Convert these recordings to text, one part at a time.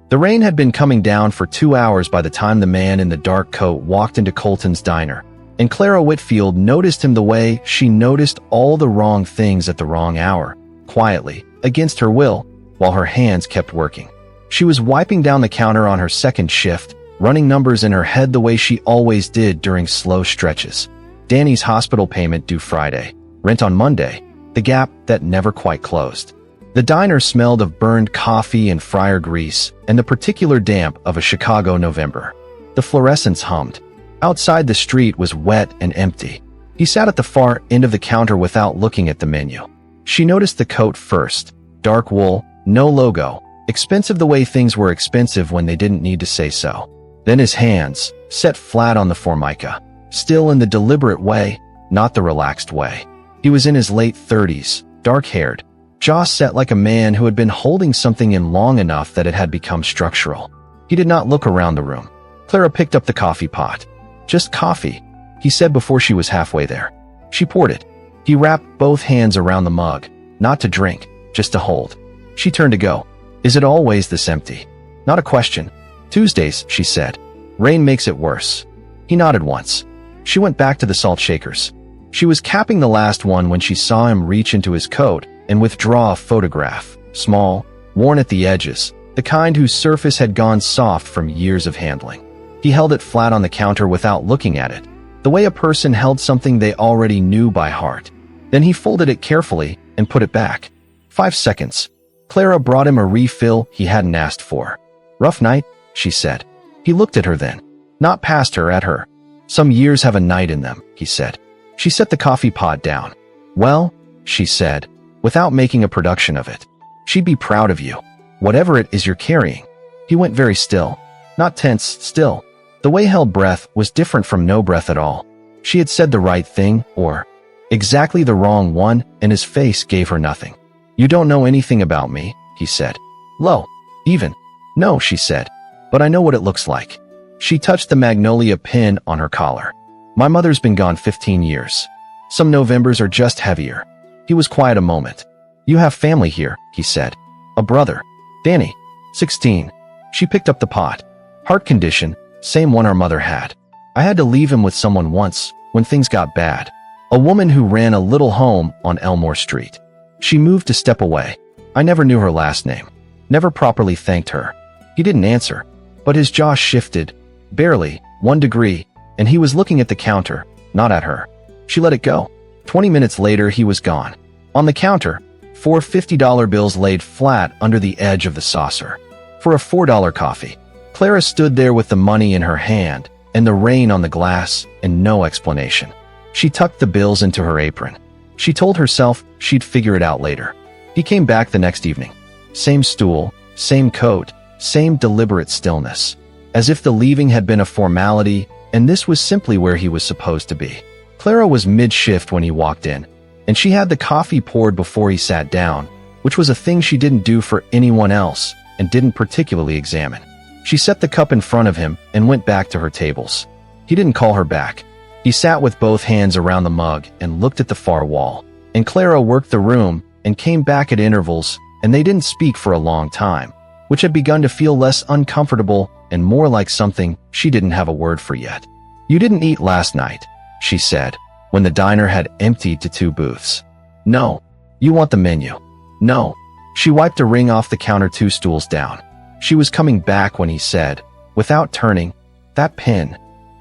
The rain had been coming down for 2 hours by the time the man in the dark coat walked into Colton's diner, and Clara Whitfield noticed him the way she noticed all the wrong things at the wrong hour, quietly, against her will, while her hands kept working. She was wiping down the counter on her second shift, running numbers in her head the way she always did during slow stretches. Danny's hospital payment due Friday, rent on Monday, the gap that never quite closed. The diner smelled of burned coffee and fryer grease and the particular damp of a Chicago November. The fluorescents hummed. Outside, the street was wet and empty. He sat at the far end of the counter without looking at the menu. She noticed the coat first. Dark wool, no logo, expensive the way things were expensive when they didn't need to say so. Then his hands, set flat on the formica, still in the deliberate way, not the relaxed way. He was in his late 30s, dark-haired, jaw set like a man who had been holding something in long enough that it had become structural. He did not look around the room. Clara picked up the coffee pot. "Just coffee," he said before she was halfway there. She poured it. He wrapped both hands around the mug, not to drink, just to hold. She turned to go. "Is it always this empty?" "Not a question. Tuesdays," she said. "Rain makes it worse." He nodded once. She went back to the salt shakers. She was capping the last one when she saw him reach into his coat and withdraw a photograph, small, worn at the edges, the kind whose surface had gone soft from years of handling. He held it flat on the counter without looking at it, the way a person held something they already knew by heart. Then he folded it carefully and put it back. 5 seconds. Clara brought him a refill he hadn't asked for. "Rough night?" she said. He looked at her then, not past her, at her. "Some years have a night in them," he said. She set the coffee pot down. "Well," she said, without making a production of it, "she'd be proud of you, whatever it is you're carrying." He went very still, not tense, still. The way held breath was different from no breath at all. She had said the right thing, or exactly the wrong one, and his face gave her nothing. "You don't know anything about me," he said. "Low, even." "No," she said, "but I know what it looks like." She touched the magnolia pin on her collar. "My mother's been gone 15 years. Some Novembers are just heavier." He was quiet a moment. "You have family here," he said. "A brother. Danny. 16. She picked up the pot. "Heart condition, same one our mother had. I had to leave him with someone once, when things got bad. A woman who ran a little home on Elmore Street." She moved a step away. "I never knew her last name. Never properly thanked her." He didn't answer, but his jaw shifted, barely, 1 degree, and he was looking at the counter, not at her. She let it go. 20 minutes later, he was gone. On the counter, 4 $50 bills laid flat under the edge of the saucer. For a $4 coffee. Clara stood there with the money in her hand, and the rain on the glass, and no explanation. She tucked the bills into her apron. She told herself she'd figure it out later. He came back the next evening. Same stool, same coat, same deliberate stillness. As if the leaving had been a formality, and this was simply where he was supposed to be. Clara was mid-shift when he walked in, and she had the coffee poured before he sat down, which was a thing she didn't do for anyone else and didn't particularly examine. She set the cup in front of him and went back to her tables. He didn't call her back. He sat with both hands around the mug and looked at the far wall. And Clara worked the room and came back at intervals, and they didn't speak for a long time, which had begun to feel less uncomfortable and more like something she didn't have a word for yet. "You didn't eat last night," she said, when the diner had emptied to 2 booths. "No." "You want the menu?" "No." She wiped a ring off the counter 2 stools down. She was coming back when he said, without turning, "That pin."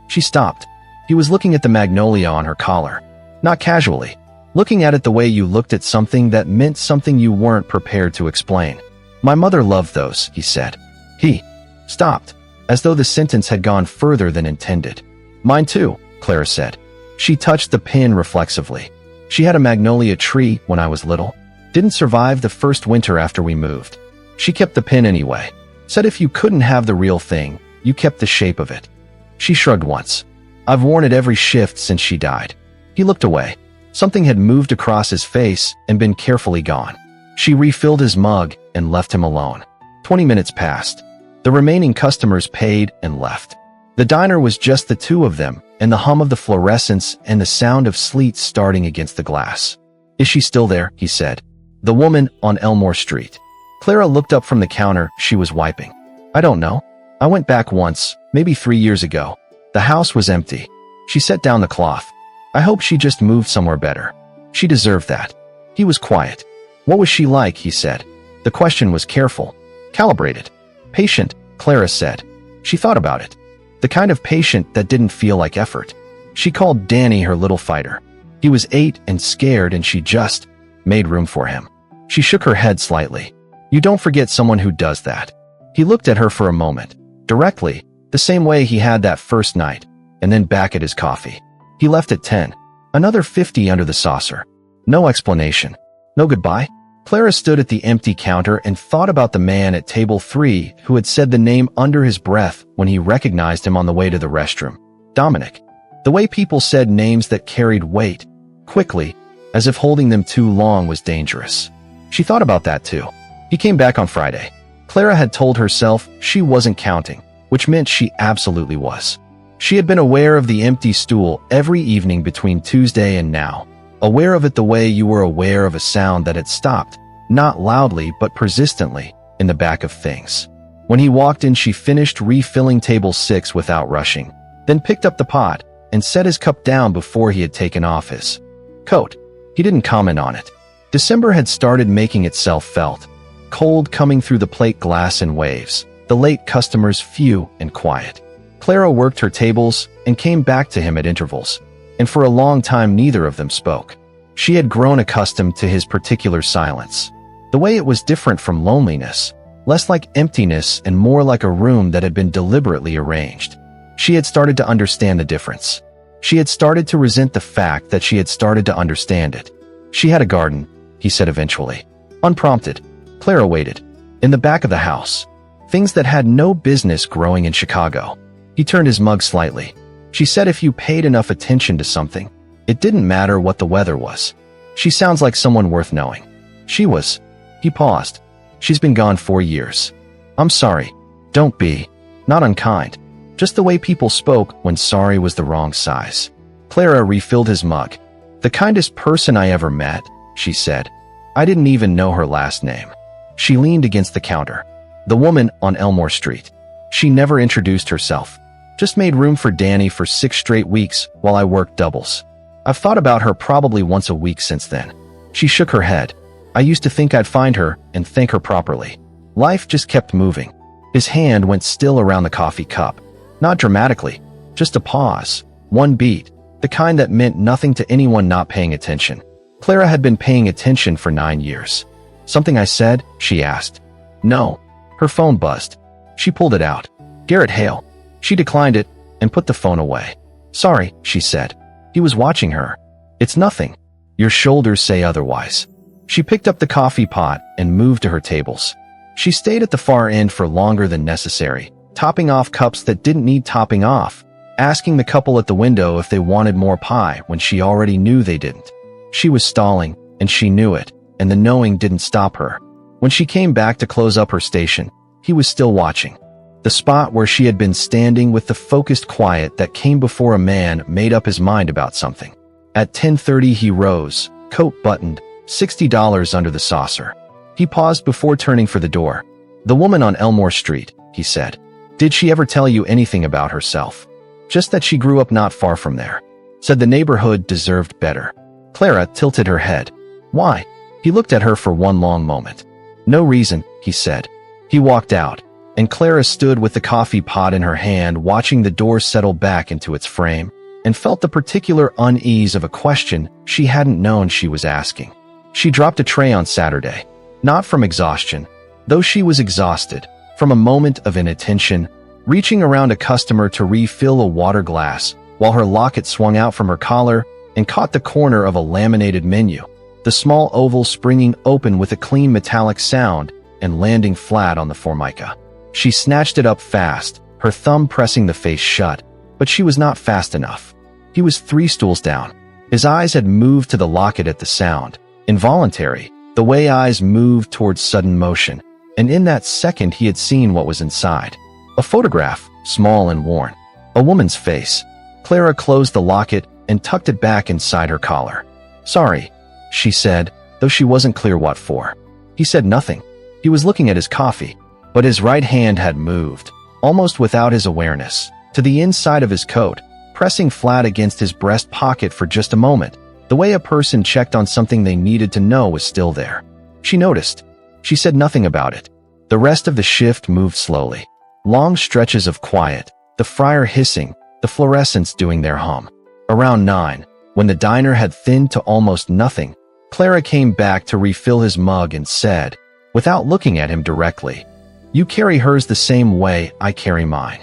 She stopped. He was looking at the magnolia on her collar. Not casually. Looking at it the way you looked at something that meant something you weren't prepared to explain. "My mother loved those," he said. He stopped, as though the sentence had gone further than intended. "Mine too," Clara said. She touched the pin reflexively. "She had a magnolia tree when I was little. Didn't survive the first winter after we moved. She kept the pin anyway. Said if you couldn't have the real thing, you kept the shape of it." She shrugged once. "I've worn it every shift since she died." He looked away. Something had moved across his face and been carefully gone. She refilled his mug and left him alone. 20 minutes passed. The remaining customers paid and left. The diner was just the 2 of them, and the hum of the fluorescents and the sound of sleet starting against the glass. "Is she still there?" he said. "The woman on Elmore Street." Clara looked up from the counter she was wiping. I don't know. I went back once, maybe 3 years ago. The house was empty. She set down the cloth. I hope she just moved somewhere better. She deserved that. He was quiet. What was she like, he said. The question was careful, calibrated. Patient, Clara said. She thought about it. The kind of patient that didn't feel like effort. She called Danny her little fighter. He was 8 and scared, and she just made room for him. She shook her head slightly. You don't forget someone who does that. He looked at her for a moment, directly, the same way he had that first night, and then back at his coffee. He left at 10. Another 50 under the saucer. No explanation. No goodbye. Clara stood at the empty counter and thought about the man at table 3 who had said the name under his breath when he recognized him on the way to the restroom. Dominic. The way people said names that carried weight, quickly, as if holding them too long was dangerous. She thought about that too. He came back on Friday. Clara had told herself she wasn't counting, which meant she absolutely was. She had been aware of the empty stool every evening between Tuesday and now. Aware of it the way you were aware of a sound that had stopped, not loudly but persistently, in the back of things. When he walked in, she finished refilling table 6 without rushing, then picked up the pot and set his cup down before he had taken off his coat. He didn't comment on it. December had started making itself felt, cold coming through the plate glass in waves, the late customers few and quiet. Clara worked her tables and came back to him at intervals, and for a long time neither of them spoke. She had grown accustomed to his particular silence. The way it was different from loneliness, less like emptiness and more like a room that had been deliberately arranged. She had started to understand the difference. She had started to resent the fact that she had started to understand it. She had a garden, he said eventually. Unprompted, Clara waited. In the back of the house. Things that had no business growing in Chicago. He turned his mug slightly. She said if you paid enough attention to something, it didn't matter what the weather was. She sounds like someone worth knowing. She was. He paused. She's been gone 4 years. I'm sorry. Don't be. Not unkind. Just the way people spoke when sorry was the wrong size. Clara refilled his mug. The kindest person I ever met, she said. I didn't even know her last name. She leaned against the counter. The woman on Elmore Street. She never introduced herself. Just made room for Danny for 6 straight weeks while I worked doubles. I've thought about her probably once a week since then. She shook her head. I used to think I'd find her and thank her properly. Life just kept moving. His hand went still around the coffee cup. Not dramatically, just a pause, one beat, the kind that meant nothing to anyone not paying attention. Clara had been paying attention for 9 years. Something I said? She asked. No. Her phone buzzed. She pulled it out. Garrett Hale. She declined it and put the phone away. Sorry, she said. He was watching her. It's nothing. Your shoulders say otherwise. She picked up the coffee pot and moved to her tables. She stayed at the far end for longer than necessary, topping off cups that didn't need topping off, asking the couple at the window if they wanted more pie when she already knew they didn't. She was stalling, and she knew it, and the knowing didn't stop her. When she came back to close up her station, he was still watching. The spot where she had been standing with the focused quiet that came before a man made up his mind about something. At 10:30 he rose, coat buttoned, $60 under the saucer. He paused before turning for the door. The woman on Elmore Street, he said. Did she ever tell you anything about herself? Just that she grew up not far from there. Said the neighborhood deserved better. Clara tilted her head. Why? He looked at her for one long moment. No reason, he said. He walked out, and Clara stood with the coffee pot in her hand watching the door settle back into its frame, and felt the particular unease of a question she hadn't known she was asking. She dropped a tray on Saturday, not from exhaustion, though she was exhausted, from a moment of inattention, reaching around a customer to refill a water glass while her locket swung out from her collar and caught the corner of a laminated menu, the small oval springing open with a clean metallic sound and landing flat on the formica. She snatched it up fast, her thumb pressing the face shut, but she was not fast enough. He was 3 stools down. His eyes had moved to the locket at the sound, involuntary, the way eyes moved towards sudden motion, and in that second he had seen what was inside. A photograph, small and worn. A woman's face. Clara closed the locket and tucked it back inside her collar. Sorry, she said, though she wasn't clear what for. He said nothing. He was looking at his coffee, but his right hand had moved, almost without his awareness, to the inside of his coat, pressing flat against his breast pocket for just a moment. The way a person checked on something they needed to know was still there. She noticed. She said nothing about it. The rest of the shift moved slowly. Long stretches of quiet, the fryer hissing, the fluorescents doing their hum. Around 9, when the diner had thinned to almost nothing, Clara came back to refill his mug and said, without looking at him directly, "You carry hers the same way I carry mine."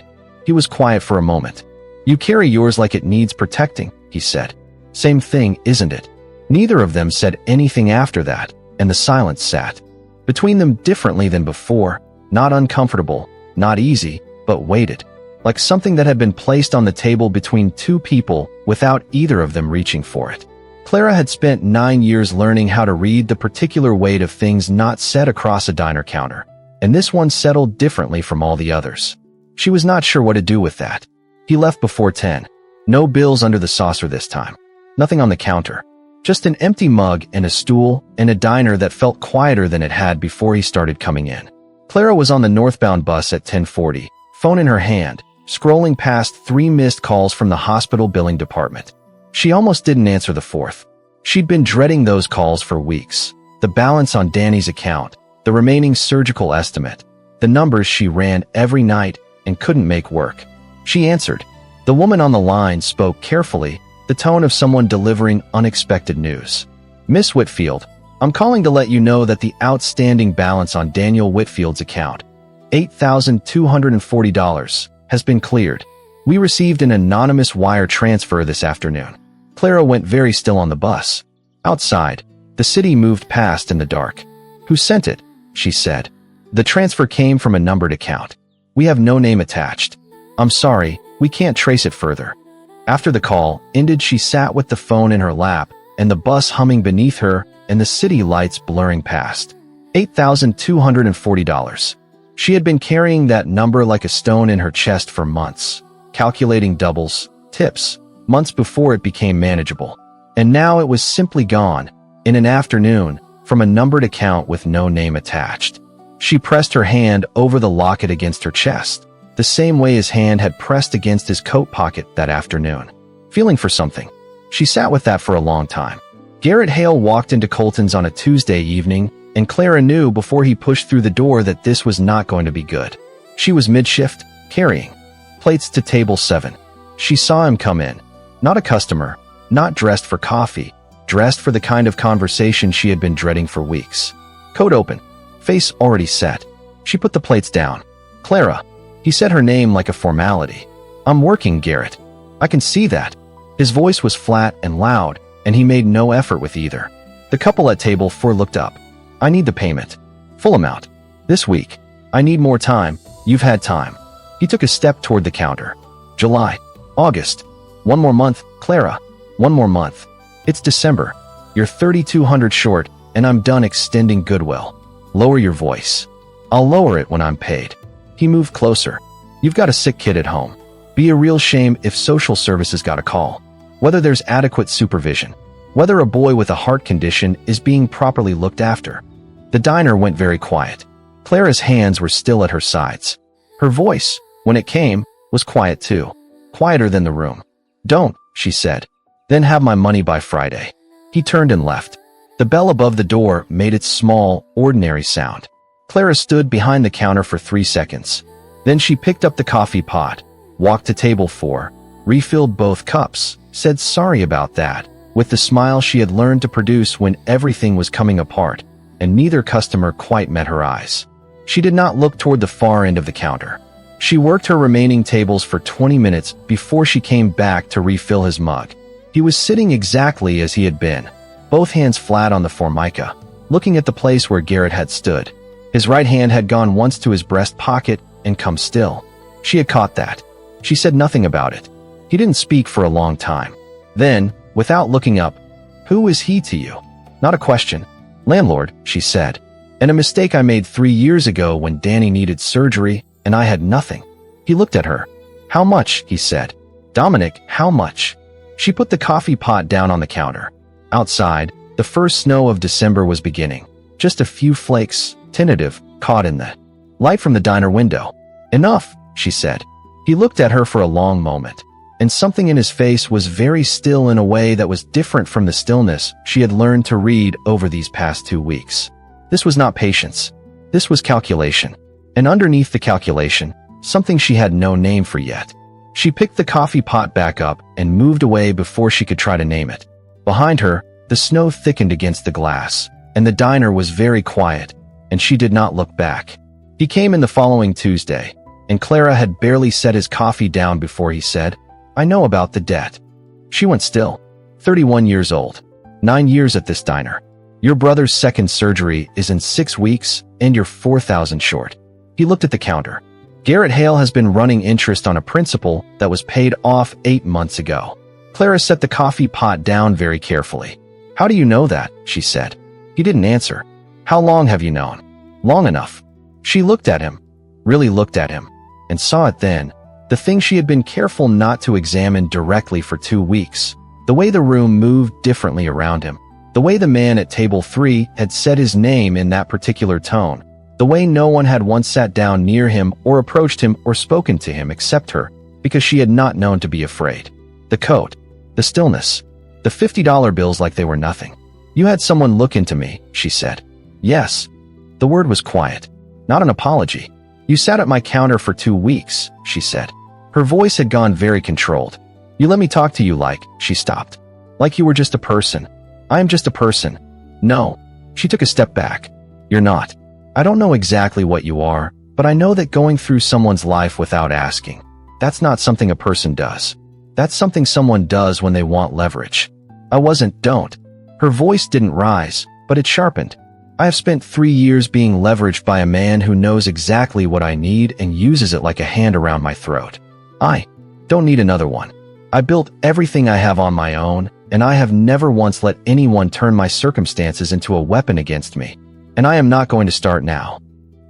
He was quiet for a moment. "You carry yours like it needs protecting," he said. "Same thing, isn't it?" Neither of them said anything after that, and the silence sat between them differently than before, not uncomfortable, not easy, but weighted, like something that had been placed on the table between two people without either of them reaching for it. Clara had spent 9 years learning how to read the particular weight of things not said across a diner counter, and this one settled differently from all the others. She was not sure what to do with that. He left before 10. No bills under the saucer this time. Nothing on the counter. Just an empty mug and a stool and a diner that felt quieter than it had before he started coming in. Clara was on the northbound bus at 10:40, phone in her hand, scrolling past 3 missed calls from the hospital billing department. She almost didn't answer the 4th. She'd been dreading those calls for weeks. The balance on Danny's account, the remaining surgical estimate, the numbers she ran every night and couldn't make work. She answered. The woman on the line spoke carefully, the tone of someone delivering unexpected news. "Miss Whitfield, I'm calling to let you know that the outstanding balance on Daniel Whitfield's account, $8,240, has been cleared. We received an anonymous wire transfer this afternoon." Clara went very still on the bus. Outside, the city moved past in the dark. "Who sent it?" she said. "The transfer came from a numbered account. We have no name attached. I'm sorry, we can't trace it further." After the call ended, she sat with the phone in her lap and the bus humming beneath her and the city lights blurring past. $8,240. She had been carrying that number like a stone in her chest for months, calculating doubles, tips, months before it became manageable. And now it was simply gone, in an afternoon, from a numbered account with no name attached. She pressed her hand over the locket against her chest, the same way his hand had pressed against his coat pocket that afternoon, feeling for something. She sat with that for a long time. Garrett Hale walked into Colton's on a Tuesday evening, and Clara knew before he pushed through the door that this was not going to be good. She was mid-shift, carrying plates to table 7. She saw him come in. Not a customer, not dressed for coffee, dressed for the kind of conversation she had been dreading for weeks. Coat open, face already set. She put the plates down. "Clara." He said her name like a formality. "I'm working, Garrett. I can see that." His voice was flat and loud, and he made no effort with either. The couple at table 4 looked up. "I need the payment. Full amount. This week. I need more time. You've had time." He took a step toward the counter. "July. August. 1 more month, Clara. 1 more month. It's December. You're $3,200 short, and I'm done extending goodwill. Lower your voice." "I'll lower it when I'm paid." He moved closer. "You've got a sick kid at home. Be a real shame if social services got a call. Whether there's adequate supervision. Whether a boy with a heart condition is being properly looked after." The diner went very quiet. Clara's hands were still at her sides. Her voice, when it came, was quiet too. Quieter than the room. "Don't," she said. "Then have my money by Friday." He turned and left. The bell above the door made its small, ordinary sound. Clara stood behind the counter for 3 seconds. Then she picked up the coffee pot, walked to table 4, refilled both cups, said sorry about that, with the smile she had learned to produce when everything was coming apart, and neither customer quite met her eyes. She did not look toward the far end of the counter. She worked her remaining tables for 20 minutes before she came back to refill his mug. He was sitting exactly as he had been, both hands flat on the formica, looking at the place where Garrett had stood. His right hand had gone once to his breast pocket and come still. She had caught that. She said nothing about it. He didn't speak for a long time. Then, without looking up, "Who is he to you?" "Not a question. Landlord," she said. "And a mistake I made 3 years ago when Danny needed surgery and I had nothing." He looked at her. "How much?" he said. "Dominic, how much?" She put the coffee pot down on the counter. Outside, the first snow of December was beginning. Just a few flakes, tentative, caught in the Light from the diner window. Enough, she said. He looked at her for a long moment, and something in his face was very still in a way that was different from the stillness she had learned to read over these past 2 weeks. This was not patience. This was calculation. And underneath the calculation, something she had no name for yet. She picked the coffee pot back up and moved away before she could try to name it. Behind her, the snow thickened against the glass, and the diner was very quiet, and she did not look back. He came in the following Tuesday, and Clara had barely set his coffee down before he said, "I know about the debt." She went still. 31 years old. 9 years at this diner. Your brother's second surgery is in 6 weeks, and you're 4,000 short. He looked at the counter. Garrett Hale has been running interest on a principal that was paid off 8 months ago. Clara set the coffee pot down very carefully. "How do you know that?" she said. He didn't answer. "How long have you known?" "Long enough." She looked at him, really looked at him, and saw it then, the thing she had been careful not to examine directly for 2 weeks, the way the room moved differently around him, the way the man at table 3 had said his name in that particular tone, the way no one had once sat down near him or approached him or spoken to him except her, because she had not known to be afraid. The coat, the stillness, the $50 bills like they were nothing. "You had someone look into me," she said. "Yes." The word was quiet, not an apology. "You sat at my counter for 2 weeks, she said. Her voice had gone very controlled. "You let me talk to you like," she stopped. "Like you were just a person." "I am just a person." "No." She took a step back. "You're not. I don't know exactly what you are, but I know that going through someone's life without asking, that's not something a person does. That's something someone does when they want leverage. I wasn't, don't." Her voice didn't rise, but it sharpened. "I have spent 3 years being leveraged by a man who knows exactly what I need and uses it like a hand around my throat. I don't need another one. I built everything I have on my own, and I have never once let anyone turn my circumstances into a weapon against me. And I am not going to start now."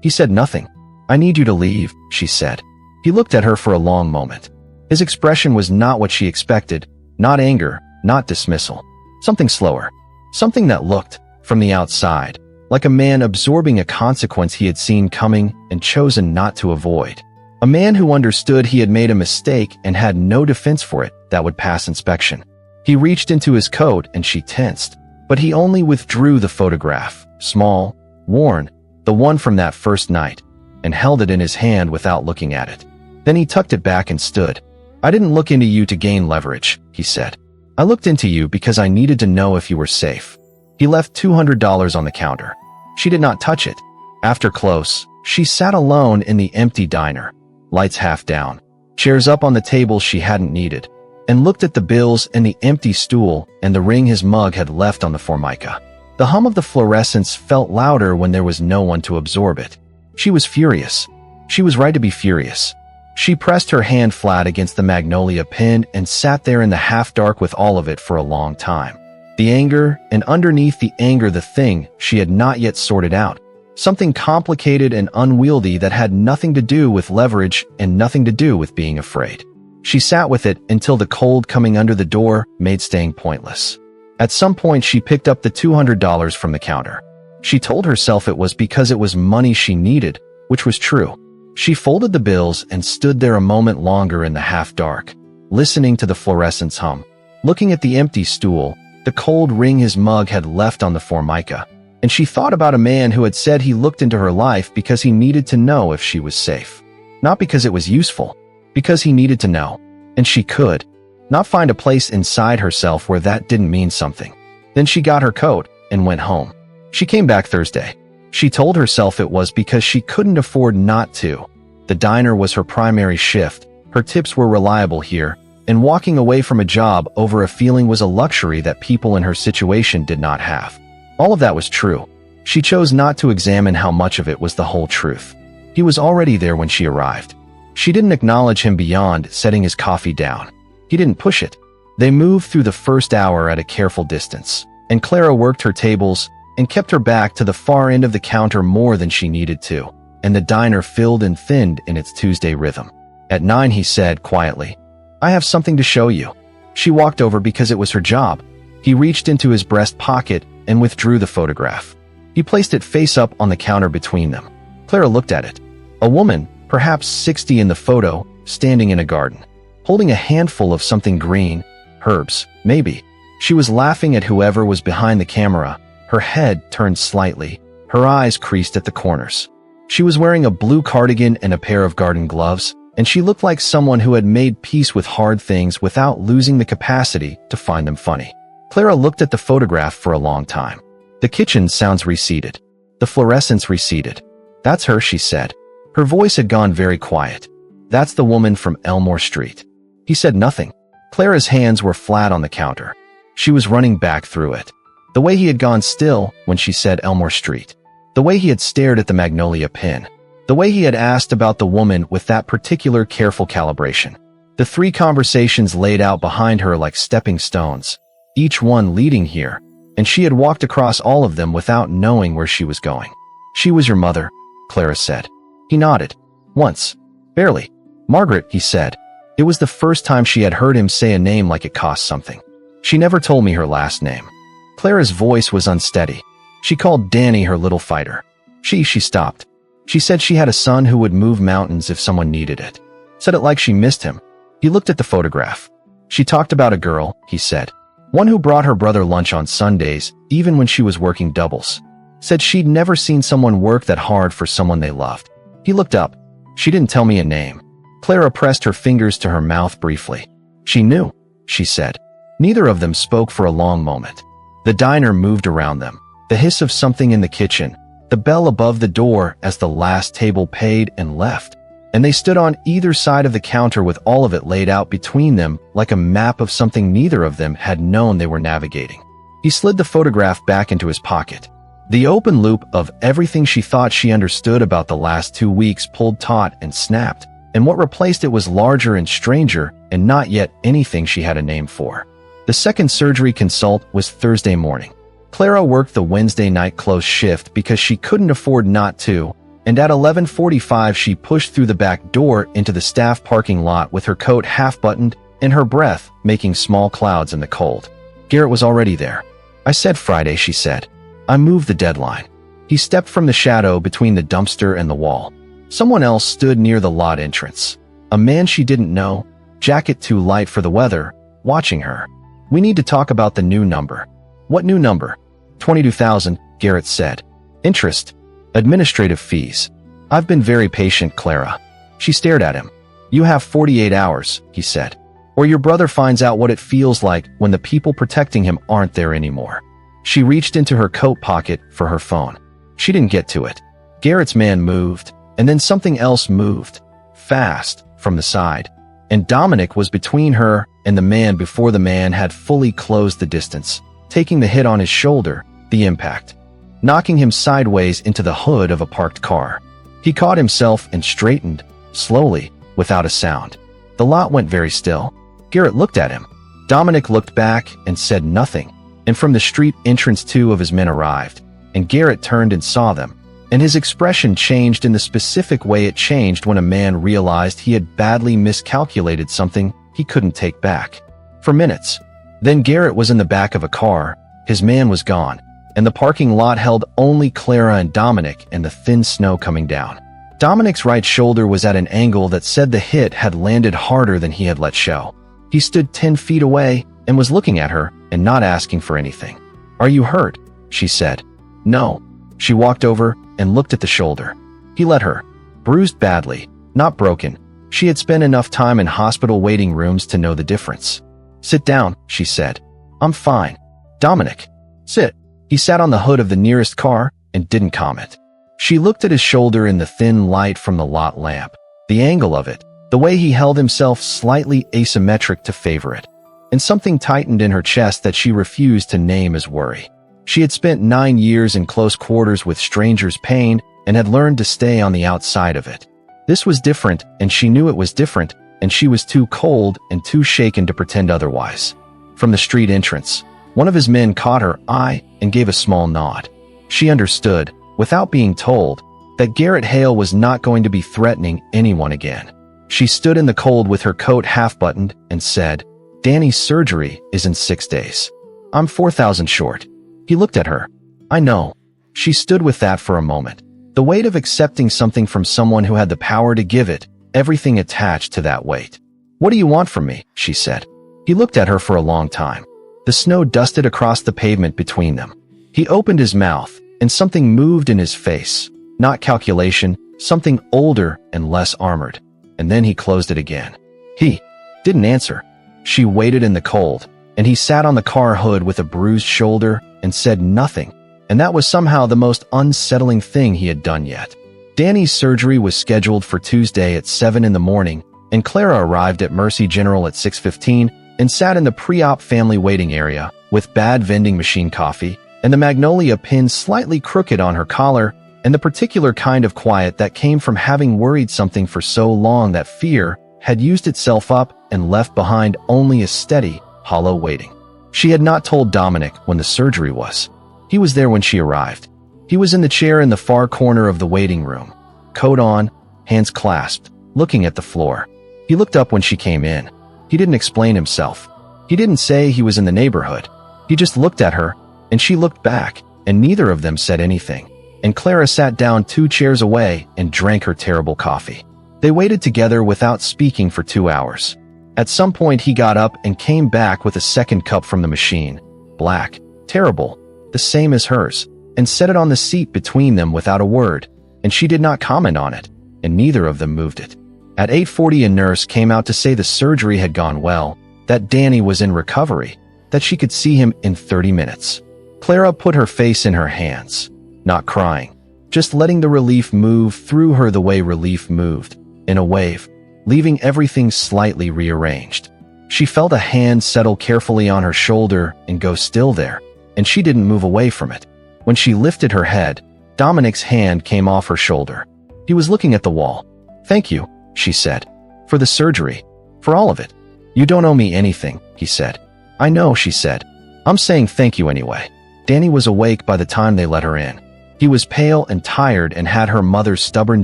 He said nothing. "I need you to leave," she said. He looked at her for a long moment. His expression was not what she expected, not anger, not dismissal. Something slower. Something that looked, from the outside, like a man absorbing a consequence he had seen coming and chosen not to avoid. A man who understood he had made a mistake and had no defense for it that would pass inspection. He reached into his coat and she tensed, but he only withdrew the photograph, small, worn, the one from that first night, and held it in his hand without looking at it. Then he tucked it back and stood. "I didn't look into you to gain leverage," he said. "I looked into you because I needed to know if you were safe." He left $200 on the counter. She did not touch it. After close, she sat alone in the empty diner, lights half down, chairs up on the table she hadn't needed, and looked at the bills and the empty stool and the ring his mug had left on the formica. The hum of the fluorescence felt louder when there was no one to absorb it. She was furious. She was right to be furious. She pressed her hand flat against the magnolia pin and sat there in the half-dark with all of it for a long time. The anger, and underneath the anger the thing she had not yet sorted out. Something complicated and unwieldy that had nothing to do with leverage and nothing to do with being afraid. She sat with it until the cold coming under the door made staying pointless. At some point she picked up the $200 from the counter. She told herself it was because it was money she needed, which was true. She folded the bills and stood there a moment longer in the half-dark, listening to the fluorescence hum, looking at the empty stool, the cold ring his mug had left on the formica, and she thought about a man who had said he looked into her life because he needed to know if she was safe. Not because it was useful, because he needed to know, and she could not find a place inside herself where that didn't mean something. Then she got her coat and went home. She came back Thursday. She told herself it was because she couldn't afford not to. The diner was her primary shift, her tips were reliable here, and walking away from a job over a feeling was a luxury that people in her situation did not have. All of that was true. She chose not to examine how much of it was the whole truth. He was already there when she arrived. She didn't acknowledge him beyond setting his coffee down. He didn't push it. They moved through the first hour at a careful distance, and Clara worked her tables and kept her back to the far end of the counter more than she needed to, and the diner filled and thinned in its Tuesday rhythm. At 9 he said quietly, "I have something to show you." She walked over because it was her job. He reached into his breast pocket and withdrew the photograph. He placed it face up on the counter between them. Clara looked at it. A woman, perhaps 60 in the photo, standing in a garden, holding a handful of something green, herbs, maybe. She was laughing at whoever was behind the camera, her head turned slightly, her eyes creased at the corners. She was wearing a blue cardigan and a pair of garden gloves, and she looked like someone who had made peace with hard things without losing the capacity to find them funny. Clara looked at the photograph for a long time. The kitchen sounds receded. The fluorescence receded. That's her, she said. Her voice had gone very quiet. That's the woman from Elmore Street. He said nothing. Clara's hands were flat on the counter. She was running back through it. The way he had gone still when she said Elmore Street. The way he had stared at the magnolia pin. The way he had asked about the woman with that particular careful calibration. The 3 conversations laid out behind her like stepping stones, each one leading here, and she had walked across all of them without knowing where she was going. She was your mother, Clara said. He nodded. Once. Barely. Margaret, he said. It was the first time she had heard him say a name like it cost something. She never told me her last name. Clara's voice was unsteady. She called Danny her little fighter. She stopped. She said she had a son who would move mountains if someone needed it. Said it like she missed him. He looked at the photograph. She talked about a girl, he said. One who brought her brother lunch on Sundays, even when she was working doubles. Said she'd never seen someone work that hard for someone they loved. He looked up. She didn't tell me a name. Clara pressed her fingers to her mouth briefly. She knew, she said. Neither of them spoke for a long moment. The diner moved around them. The hiss of something in the kitchen. The bell above the door as the last table paid and left. And they stood on either side of the counter with all of it laid out between them like a map of something neither of them had known they were navigating. He slid the photograph back into his pocket. The open loop of everything she thought she understood about the last 2 weeks pulled taut and snapped, and what replaced it was larger and stranger and not yet anything she had a name for. The second surgery consult was Thursday morning. Clara worked the Wednesday night close shift because she couldn't afford not to, and at 11:45 she pushed through the back door into the staff parking lot with her coat half-buttoned and her breath making small clouds in the cold. Garrett was already there. I said Friday, she said. I moved the deadline. He stepped from the shadow between the dumpster and the wall. Someone else stood near the lot entrance. A man she didn't know, jacket too light for the weather, watching her. We need to talk about the new number. What new number? 22,000, Garrett said. Interest. Administrative fees. I've been very patient, Clara. She stared at him. You have 48 hours, he said. Or your brother finds out what it feels like when the people protecting him aren't there anymore. She reached into her coat pocket for her phone. She didn't get to it. Garrett's man moved, and then something else moved. Fast, from the side. And Dominic was between her and the man before the man had fully closed the distance, taking the hit on his shoulder, the impact, knocking him sideways into the hood of a parked car. He caught himself and straightened, slowly, without a sound. The lot went very still. Garrett looked at him. Dominic looked back and said nothing, and from the street entrance 2 of his men arrived, and Garrett turned and saw them, and his expression changed in the specific way it changed when a man realized he had badly miscalculated something he couldn't take back. For minutes. Then Garrett was in the back of a car, his man was gone, and the parking lot held only Clara and Dominic and the thin snow coming down. Dominic's right shoulder was at an angle that said the hit had landed harder than he had let show. He stood 10 feet away and was looking at her and not asking for anything. Are you hurt? She said. No. She walked over and looked at the shoulder. He let her. Bruised badly, not broken. She had spent enough time in hospital waiting rooms to know the difference. Sit down, she said. I'm fine. Dominic. Sit. He sat on the hood of the nearest car and didn't comment. She looked at his shoulder in the thin light from the lot lamp. The angle of it, the way he held himself slightly asymmetric to favor it. And something tightened in her chest that she refused to name as worry. She had spent 9 years in close quarters with strangers' pain and had learned to stay on the outside of it. This was different, and she knew it was different, and she was too cold and too shaken to pretend otherwise. From the street entrance, one of his men caught her eye and gave a small nod. She understood, without being told, that Garrett Hale was not going to be threatening anyone again. She stood in the cold with her coat half-buttoned and said, Danny's surgery is in 6 days. I'm 4,000 short. He looked at her. I know. She stood with that for a moment. The weight of accepting something from someone who had the power to give it, everything attached to that weight. "What do you want from me?" she said. He looked at her for a long time. The snow dusted across the pavement between them. He opened his mouth, and something moved in his face. Not calculation, something older and less armored. And then he closed it again. He didn't answer. She waited in the cold, and he sat on the car hood with a bruised shoulder and said nothing. And that was somehow the most unsettling thing he had done yet. Danny's surgery was scheduled for Tuesday at 7 in the morning, and Clara arrived at Mercy General at 6:15 and sat in the pre-op family waiting area with bad vending machine coffee and the magnolia pin slightly crooked on her collar and the particular kind of quiet that came from having worried something for so long that fear had used itself up and left behind only a steady, hollow waiting. She had not told Dominic when the surgery was. He was there when she arrived. He was in the chair in the far corner of the waiting room, coat on, hands clasped, looking at the floor. He looked up when she came in. He didn't explain himself. He didn't say he was in the neighborhood. He just looked at her, and she looked back, and neither of them said anything. And Clara sat down 2 chairs away and drank her terrible coffee. They waited together without speaking for 2 hours. At some point he got up and came back with a second cup from the machine. Black, terrible, the same as hers, and set it on the seat between them without a word, and she did not comment on it, and neither of them moved it. At 8:40 a nurse came out to say the surgery had gone well, that Danny was in recovery, that she could see him in 30 minutes. Clara put her face in her hands, not crying, just letting the relief move through her the way relief moved, in a wave, leaving everything slightly rearranged. She felt a hand settle carefully on her shoulder and go still there, and she didn't move away from it. When she lifted her head, Dominic's hand came off her shoulder. He was looking at the wall. "Thank you," she said. "For the surgery. For all of it." "You don't owe me anything," he said. "I know," she said. "I'm saying thank you anyway." Danny was awake by the time they let her in. He was pale and tired and had her mother's stubborn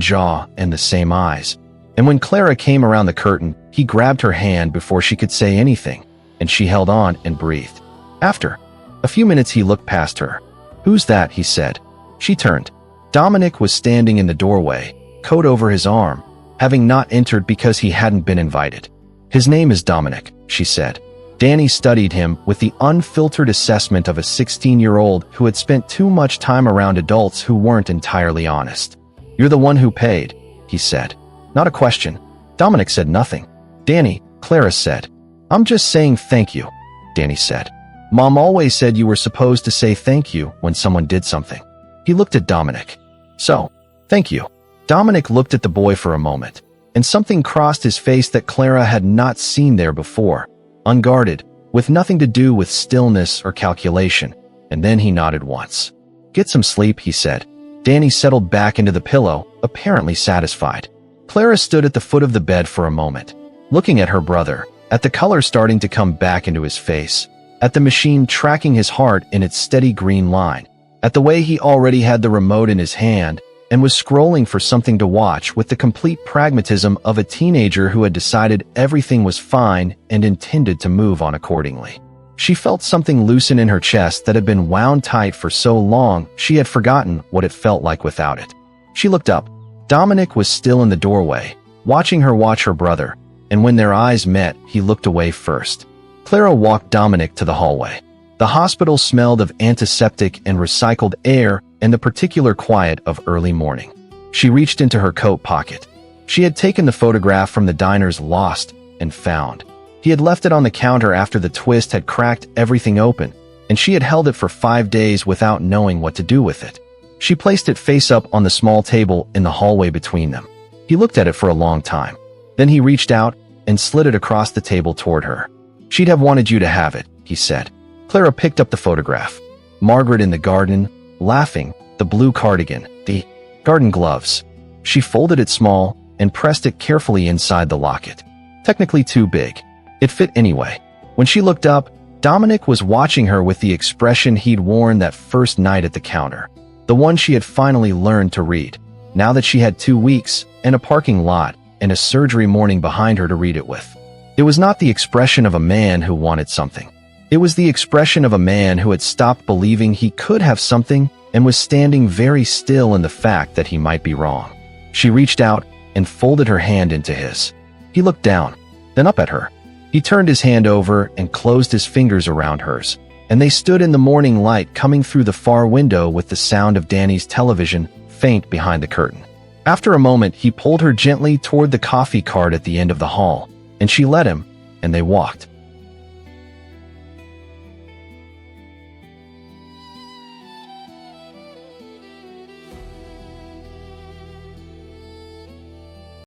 jaw and the same eyes. And when Clara came around the curtain, he grabbed her hand before she could say anything, and she held on and breathed. After a few minutes he looked past her. "Who's that?" he said. She turned. Dominic was standing in the doorway, coat over his arm, having not entered because he hadn't been invited. "His name is Dominic," she said. Danny studied him with the unfiltered assessment of a 16-year-old who had spent too much time around adults who weren't entirely honest. "You're the one who paid," he said. Not a question. Dominic said nothing. "Danny," Clara said. "I'm just saying thank you," Danny said. "Mom always said you were supposed to say thank you when someone did something." He looked at Dominic. "So, thank you." Dominic looked at the boy for a moment, and something crossed his face that Clara had not seen there before. Unguarded, with nothing to do with stillness or calculation, and then he nodded once. "Get some sleep," he said. Danny settled back into the pillow, apparently satisfied. Clara stood at the foot of the bed for a moment, looking at her brother, at the color starting to come back into his face, at the machine tracking his heart in its steady green line, at the way he already had the remote in his hand and was scrolling for something to watch with the complete pragmatism of a teenager who had decided everything was fine and intended to move on accordingly. She felt something loosen in her chest that had been wound tight for so long she had forgotten what it felt like without it. She looked up. Dominic was still in the doorway, watching her watch her brother, and when their eyes met, he looked away first. Clara walked Dominic to the hallway. The hospital smelled of antiseptic and recycled air and the particular quiet of early morning. She reached into her coat pocket. She had taken the photograph from the diner's lost and found. He had left it on the counter after the twist had cracked everything open, and she had held it for 5 days without knowing what to do with it. She placed it face up on the small table in the hallway between them. He looked at it for a long time. Then he reached out and slid it across the table toward her. "She'd have wanted you to have it," he said. Clara picked up the photograph. Margaret in the garden, laughing, the blue cardigan, the garden gloves. She folded it small and pressed it carefully inside the locket. Technically too big. It fit anyway. When she looked up, Dominic was watching her with the expression he'd worn that first night at the counter. The one she had finally learned to read, now that she had 2 weeks and a parking lot and a surgery morning behind her to read it with. It was not the expression of a man who wanted something. It was the expression of a man who had stopped believing he could have something and was standing very still in the fact that he might be wrong. She reached out and folded her hand into his. He looked down, then up at her. He turned his hand over and closed his fingers around hers, and they stood in the morning light coming through the far window with the sound of Danny's television faint behind the curtain. After a moment, he pulled her gently toward the coffee cart at the end of the hall, and she let him, and they walked.